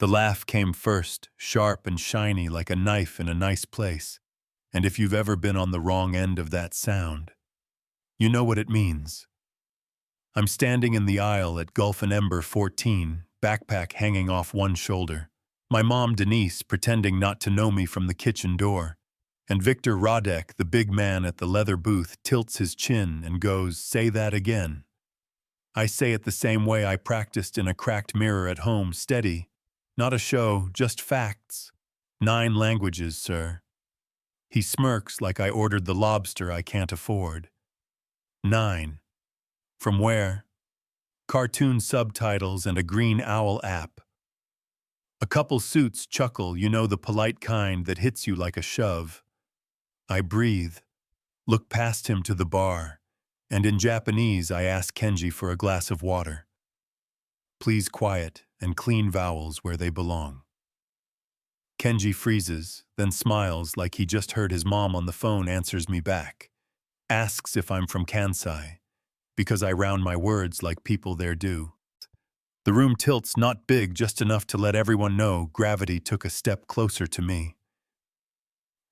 The laugh came first, sharp and shiny like a knife in a nice place, and if you've ever been on the wrong end of that sound, you know what it means. I'm standing in the aisle at Gulf and Ember 14, backpack hanging off one shoulder. My mom, Denise, pretending not to know me from the kitchen door. And Victor Radek, the big man at the leather booth, tilts his chin and goes, "Say that again." I say it the same way I practiced in a cracked mirror at home, steady. Not a show, just facts. 9 languages, sir. He smirks like I ordered the lobster I can't afford. 9. From where? Cartoon subtitles and a green owl app. A couple suits chuckle, you know, the polite kind that hits you like a shove. I breathe, look past him to the bar, and in Japanese I ask Kenji for a glass of water. Please quiet and clean vowels where they belong. Kenji freezes, then smiles like he just heard his mom on the phone, answers me back. Asks if I'm from Kansai, because I round my words like people there do. The room tilts, not big, just enough to let everyone know gravity took a step closer to me.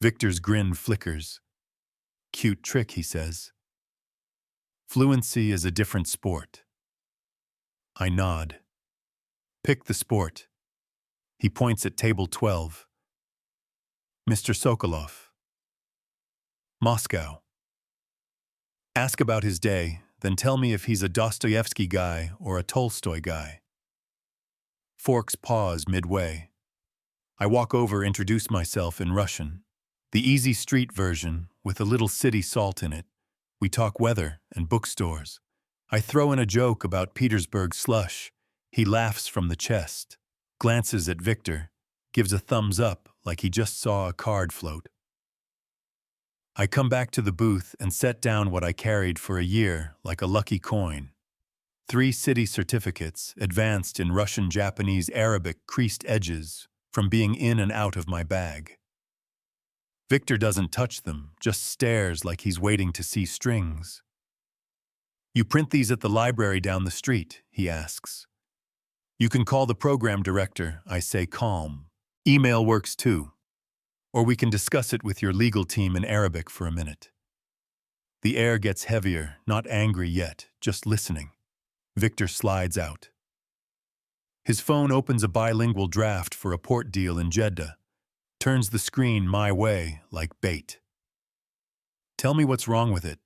Victor's grin flickers. Cute trick, he says. Fluency is a different sport. I nod. Pick the sport. He points at table 12. Mr. Sokolov. Moscow. Ask about his day, then tell me if he's a Dostoevsky guy or a Tolstoy guy. Forks pause midway. I walk over, introduce myself in Russian. The easy street version, with a little city salt in it. We talk weather and bookstores. I throw in a joke about Petersburg slush. He laughs from the chest, glances at Victor, gives a thumbs up like he just saw a card float. I come back to the booth and set down what I carried for a year like a lucky coin. 3 city certificates, advanced in Russian, Japanese, Arabic, creased edges, from being in and out of my bag. Victor doesn't touch them, just stares like he's waiting to see strings. You print these at the library down the street, he asks. You can call the program director, I say, calm. Email works too. Or we can discuss it with your legal team in Arabic for a minute. The air gets heavier, not angry yet, just listening. Victor slides out. His phone opens a bilingual draft for a port deal in Jeddah. Turns the screen my way like bait. Tell me what's wrong with it.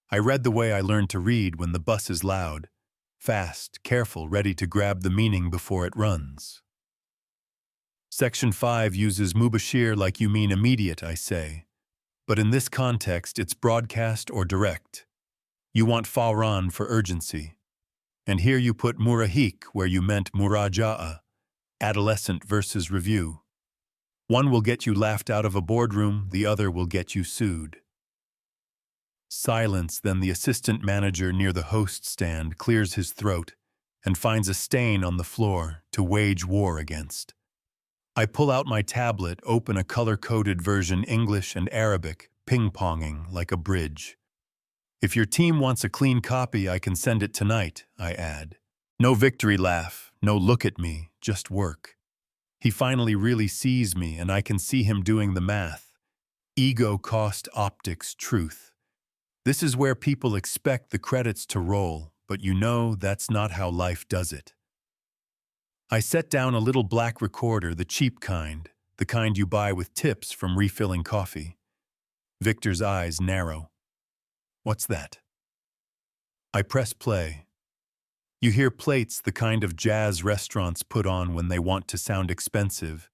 I read the way I learned to read when the bus is loud. Fast, careful, ready to grab the meaning before it runs. Section 5 uses mubashir like you mean immediate, I say. But in this context, it's broadcast or direct. You want fawran for urgency. And here you put murahik where you meant muraja'a, adolescent versus review. One will get you laughed out of a boardroom, the other will get you sued. Silence, then the assistant manager near the host stand clears his throat and finds a stain on the floor to wage war against. I pull out my tablet, open a color-coded version, English and Arabic, ping-ponging like a bridge. If your team wants a clean copy, I can send it tonight, I add. No victory laugh, no look at me, just work. He finally really sees me, and I can see him doing the math. Ego, cost, optics, truth. This is where people expect the credits to roll, but you know that's not how life does it. I set down a little black recorder, the cheap kind, the kind you buy with tips from refilling coffee. Victor's eyes narrow. What's that? I press play. You hear plates, the kind of jazz restaurants put on when they want to sound expensive,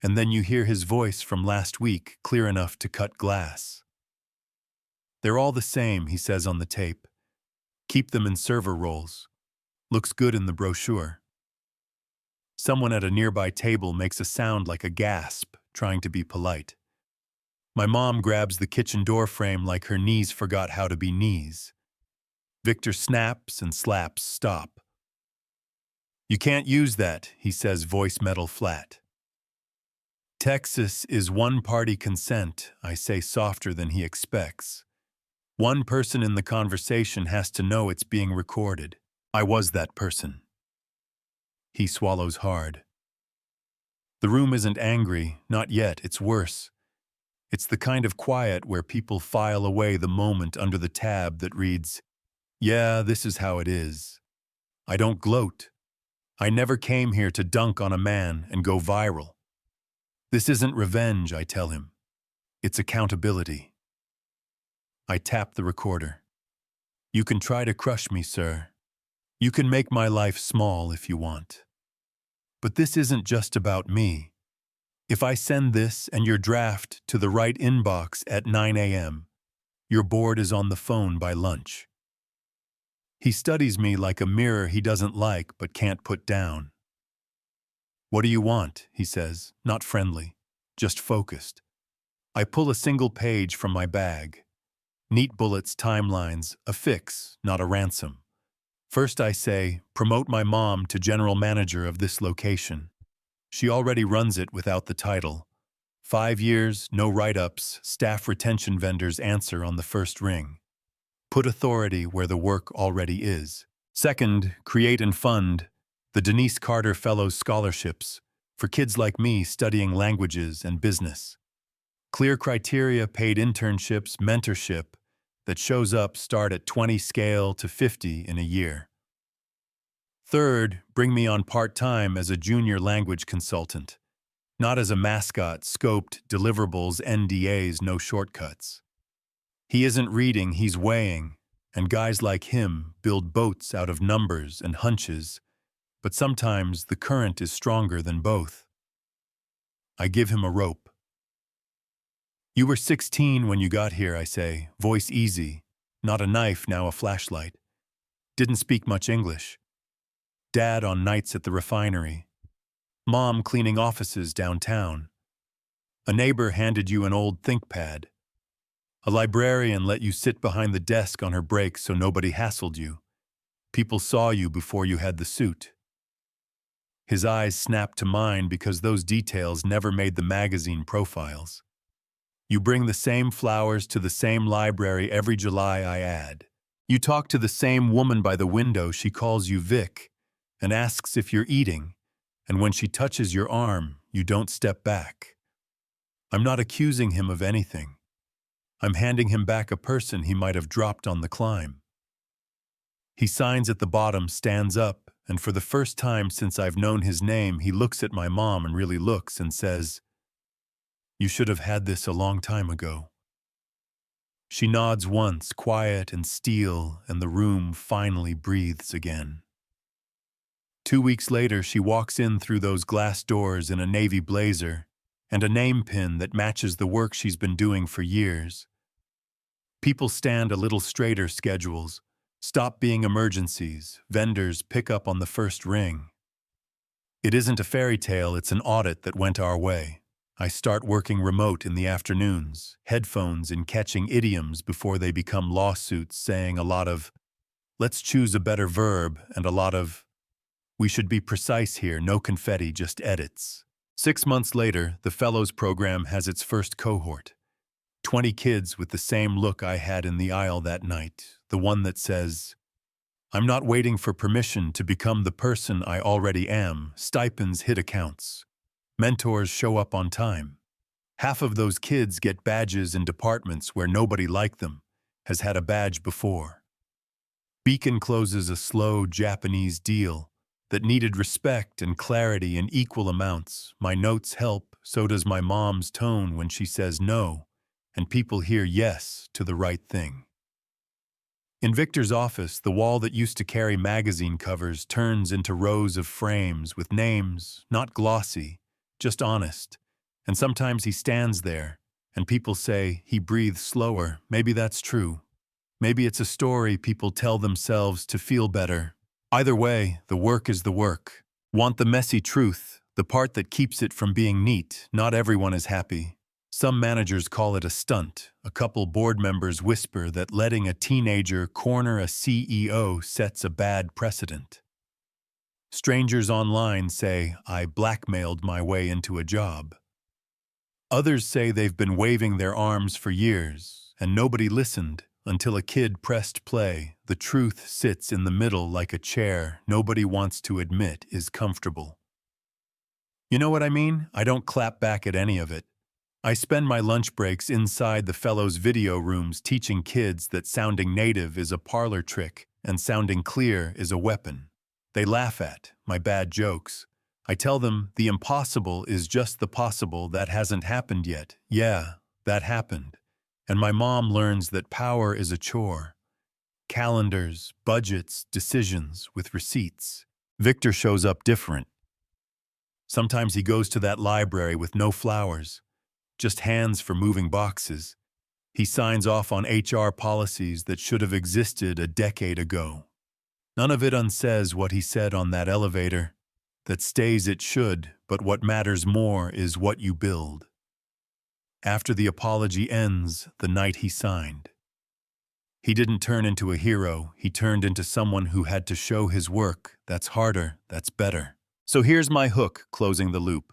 and then you hear his voice from last week, clear enough to cut glass. They're all the same, he says on the tape. Keep them in server rolls. Looks good in the brochure. Someone at a nearby table makes a sound like a gasp, trying to be polite. My mom grabs the kitchen door frame like her knees forgot how to be knees. Victor snaps and slaps stop. You can't use that, he says, voice metal flat. Texas is one-party consent, I say softer than he expects. One person in the conversation has to know it's being recorded. I was that person. He swallows hard. The room isn't angry, not yet, it's worse. It's the kind of quiet where people file away the moment under the tab that reads, "Yeah, this is how it is." I don't gloat. I never came here to dunk on a man and go viral. This isn't revenge, I tell him. It's accountability. I tap the recorder. You can try to crush me, sir. You can make my life small if you want. But this isn't just about me. If I send this and your draft to the right inbox at 9 a.m., your board is on the phone by lunch. He studies me like a mirror he doesn't like but can't put down. What do you want? He says, not friendly, just focused. I pull a single page from my bag. Neat bullets, timelines, a fix, not a ransom. First I say, promote my mom to general manager of this location. She already runs it without the title. 5 years, no write-ups, staff retention vendors answer on the first ring. Put authority where the work already is. Second, create and fund the Denise Carter Fellows Scholarships for kids like me studying languages and business. Clear criteria, paid internships, mentorship that shows up start at 20 scale to 50 in a year. Third, bring me on part-time as a junior language consultant. Not as a mascot, scoped, deliverables, NDAs, no shortcuts. He isn't reading, he's weighing, and guys like him build boats out of numbers and hunches, but sometimes the current is stronger than both. I give him a rope. You were 16 when you got here, I say, voice easy, not a knife, now a flashlight. Didn't speak much English. Dad on nights at the refinery. Mom cleaning offices downtown. A neighbor handed you an old ThinkPad. A librarian let you sit behind the desk on her break so nobody hassled you. People saw you before you had the suit. His eyes snapped to mine because those details never made the magazine profiles. You bring the same flowers to the same library every July, I add. You talk to the same woman by the window, she calls you Vic, and asks if you're eating, and when she touches your arm, you don't step back. I'm not accusing him of anything. I'm handing him back a person he might have dropped on the climb. He signs at the bottom, stands up, and for the first time since I've known his name, he looks at my mom and really looks and says, "You should have had this a long time ago." She nods once, quiet and steel, and the room finally breathes again. 2 weeks later, she walks in through those glass doors in a navy blazer and a name pin that matches the work she's been doing for years. People stand a little straighter, schedules stop being emergencies, vendors pick up on the first ring. It isn't a fairy tale, it's an audit that went our way. I start working remote in the afternoons, headphones in catching idioms before they become lawsuits, saying a lot of, "Let's choose a better verb," and a lot of, "We should be precise here, no confetti, just edits." 6 months later, the Fellows program has its first cohort. 20 kids with the same look I had in the aisle that night, the one that says, "I'm not waiting for permission to become the person I already am." Stipends hit accounts. Mentors show up on time. Half of those kids get badges in departments where nobody like them has had a badge before. Beacon closes a slow Japanese deal that needed respect and clarity in equal amounts. My notes help, so does my mom's tone when she says no, and people hear yes to the right thing. In Victor's office, the wall that used to carry magazine covers turns into rows of frames with names, not glossy, just honest. And sometimes he stands there, and people say he breathes slower. Maybe that's true. Maybe it's a story people tell themselves to feel better. Either way, the work is the work. Want the messy truth, the part that keeps it from being neat. Not everyone is happy. Some managers call it a stunt. A couple board members whisper that letting a teenager corner a CEO sets a bad precedent. Strangers online say, "I blackmailed my way into a job." Others say they've been waving their arms for years, and nobody listened until a kid pressed play. The truth sits in the middle like a chair nobody wants to admit is comfortable. You know what I mean? I don't clap back at any of it. I spend my lunch breaks inside the fellows' video rooms teaching kids that sounding native is a parlor trick and sounding clear is a weapon. They laugh at my bad jokes. I tell them the impossible is just the possible that hasn't happened yet. Yeah, that happened. And my mom learns that power is a chore. Calendars, budgets, decisions with receipts. Victor shows up different. Sometimes he goes to that library with no flowers, just hands for moving boxes. He signs off on HR policies that should have existed a decade ago. None of it unsays what he said on that elevator. That stays it should, but what matters more is what you build. After the apology ends, the night he signed. He didn't turn into a hero, he turned into someone who had to show his work. That's harder, that's better. So here's my hook, closing the loop.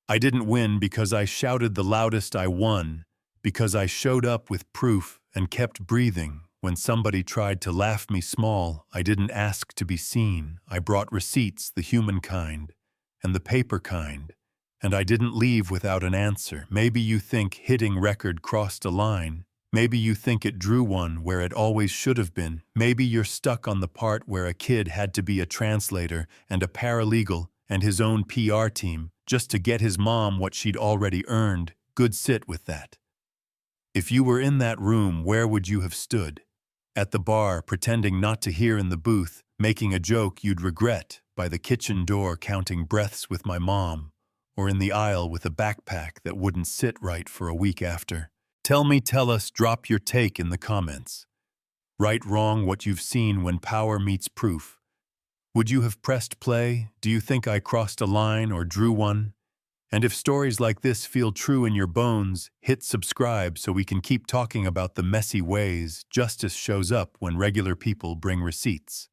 I didn't win because I shouted the loudest. I won because I showed up with proof and kept breathing. When somebody tried to laugh me small, I didn't ask to be seen. I brought receipts, the human kind and the paper kind, and I didn't leave without an answer. Maybe you think hitting record crossed a line. Maybe you think it drew one where it always should have been. Maybe you're stuck on the part where a kid had to be a translator and a paralegal and his own PR team just to get his mom what she'd already earned. Good sit with that. If you were in that room, where would you have stood? At the bar, pretending not to hear in the booth, making a joke you'd regret, by the kitchen door counting breaths with my mom, or in the aisle with a backpack that wouldn't sit right for a week after. Tell us, drop your take in the comments. Right, wrong, what you've seen when power meets proof. Would you have pressed play? Do you think I crossed a line or drew one? And if stories like this feel true in your bones, hit subscribe so we can keep talking about the messy ways justice shows up when regular people bring receipts.